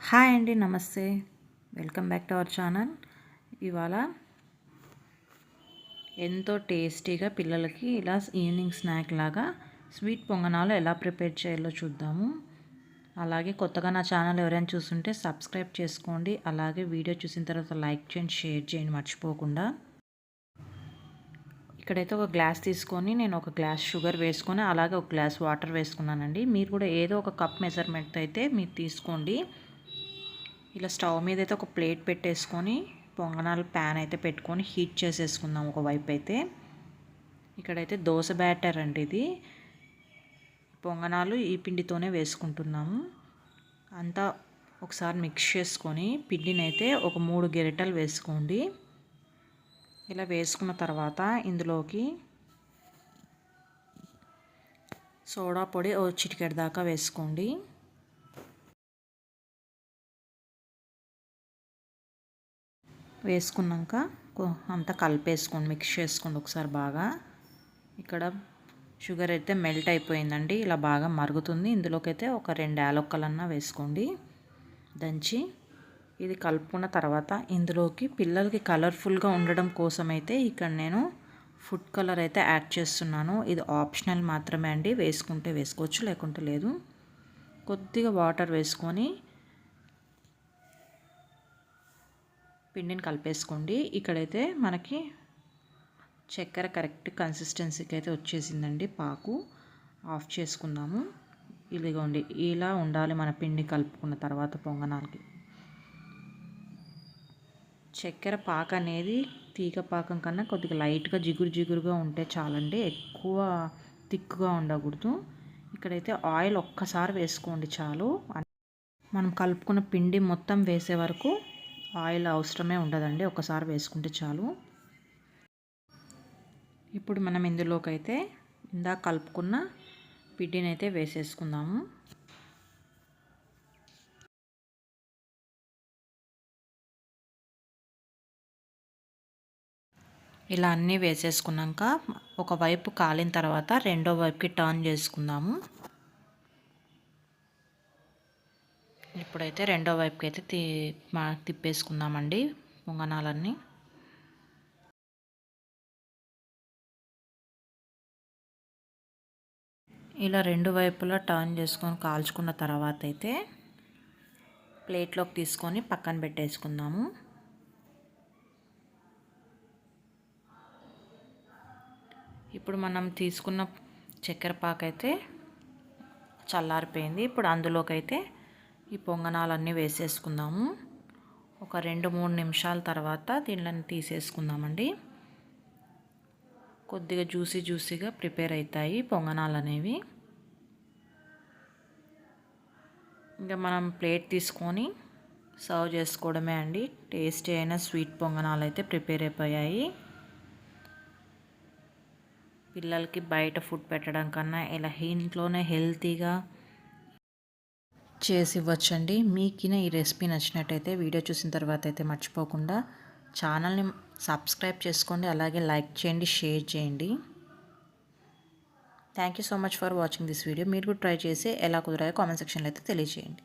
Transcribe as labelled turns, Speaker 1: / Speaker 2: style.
Speaker 1: Hi అండి, నమస్తే. Welcome back to our channel. ఇవాళ ఎంతో టేస్టీగా పిల్లలకి ఇలా ఈవినింగ్ స్నాక్ లాగా స్వీట్ పొంగనాలు ఎలా ప్రిపేర్ చేయాలో చూద్దాము. అలాగే కొత్తగా నా ఛానల్ ఎవరైనా చూస్తుంటే సబ్స్క్రైబ్ చేసుకోండి. అలాగే వీడియో చూసిన తర్వాత లైక్ చేయండి, షేర్ చేయండి మర్చిపోకుండా. ఇక్కడైతే ఒక గ్లాస్ తీసుకొని నేను ఒక గ్లాస్ షుగర్ వేసుకొని అలాగే ఒక గ్లాస్ వాటర్ వేసుకున్నానండి. మీరు కూడా ఏదో ఒక కప్ మెజర్మెంట్ అయితే మీరు తీసుకోండి. ఇలా స్టవ్ మీద అయితే ఒక ప్లేట్ పెట్టేసుకొని పొంగనాలు ప్యాన్ అయితే పెట్టుకొని హీట్ చేసేసుకుందాం ఒకవైపు అయితే. ఇక్కడైతే దోశ బ్యాటర్ అండి ఇది. పొంగనాలు ఈ పిండితోనే వేసుకుంటున్నాము. అంతా ఒకసారి మిక్స్ చేసుకొని పిండిని అయితే ఒక 3 గరిటెలు వేసుకోండి. ఇలా వేసుకున్న తర్వాత ఇందులోకి సోడా పొడి ఓ చిటికెడు దాకా వేసుకోండి. వేసుకున్నాక అంతా కలిపేసుకోండి, మిక్స్ చేసుకోండి ఒకసారి బాగా. ఇక్కడ షుగర్ అయితే మెల్ట్ అయిపోయిందండి, ఇలా బాగా మరుగుతుంది. ఇందులోకి అయితే ఒక 2 యాలక్కలన్నా వేసుకోండి దంచి. ఇది కలుపుకున్న తర్వాత ఇందులోకి పిల్లలకి కలర్ఫుల్గా ఉండడం కోసం అయితే ఇక్కడ నేను ఫుడ్ కలర్ అయితే యాడ్ చేస్తున్నాను. ఇది ఆప్షనల్ మాత్రమే అండి, వేసుకుంటే వేసుకోవచ్చు లేకుంటే లేదు. కొద్దిగా వాటర్ వేసుకొని పిండిని కలిపేసుకోండి. ఇక్కడైతే మనకి చక్కెర కరెక్ట్ కన్సిస్టెన్సీకి అయితే వచ్చేసిందండి. పాకు ఆఫ్ చేసుకుందాము. ఇదిగోండి, ఇలా ఉండాలి మన పిండి కలుపుకున్న తర్వాత పొంగనాలకి. చక్కెర పాక అనేది తీగ పాకం కన్నా కొద్దిగా లైట్గా జిగురుగా ఉంటే చాలండి, ఎక్కువ థిక్గా ఉండకూడదు. ఇక్కడైతే ఆయిల్ ఒక్కసారి వేసుకోండి చాలు. మనం కలుపుకున్న పిండి మొత్తం వేసే వరకు ఆయిల్ అవసరమే ఉండదండి, ఒకసారి వేసుకుంటే చాలు. ఇప్పుడు మనం ఇందులోకి అయితే ఇందాక కలుపుకున్న పిండిని అయితే వేసేసుకుందాము. ఇలా అన్నీ వేసేసుకున్నాక ఒకవైపు కాలిన తర్వాత రెండో వైపుకి టర్న్ చేసుకుందాము. ఇప్పుడైతే రెండో వైపుకి అయితే తిప్పేసుకుందామండి పొంగనాలన్నీ. ఇలా రెండు వైపులా టర్న్ చేసుకొని కాల్చుకున్న తర్వాత అయితే ప్లేట్లోకి తీసుకొని పక్కన పెట్టేసుకుందాము. ఇప్పుడు మనం తీసుకున్న చక్కెర పాక అయితే చల్లారిపోయింది. ఇప్పుడు అందులోకి అయితే ఈ పొంగనాలన్నీ వేసేసుకుందాము. ఒక 2-3 నిమిషాల తర్వాత దీనిని తీసేసుకుందామండి. కొద్దిగా జ్యూసీగా ప్రిపేర్ అవుతాయి పొంగనాలు అనేవి. ఇంకా మనం ప్లేట్ తీసుకొని సర్వ్ చేసుకోవడమే అండి. టేస్టీ అయిన స్వీట్ పొంగనాలు అయితే ప్రిపేర్ అయిపోయాయి. పిల్లలకి బయట ఫుడ్ పెట్టడం కన్నా ఇలా ఇంట్లోనే హెల్తీగా చేసి ఇవ్వచ్చండి. మీకు ఈ రెసిపీ నచ్చినట్టయితే వీడియో చూసిన తర్వాత అయితే మర్చిపోకుండా ఛానల్ని సబ్స్క్రైబ్ చేసుకోండి. అలాగే లైక్ చేయండి, షేర్ చేయండి. Thank you so much for watching this video. మీరు కూడా ట్రై చేసి ఎలా కుదిరాయో కామెంట్ సెక్షన్లో అయితే తెలియజేయండి.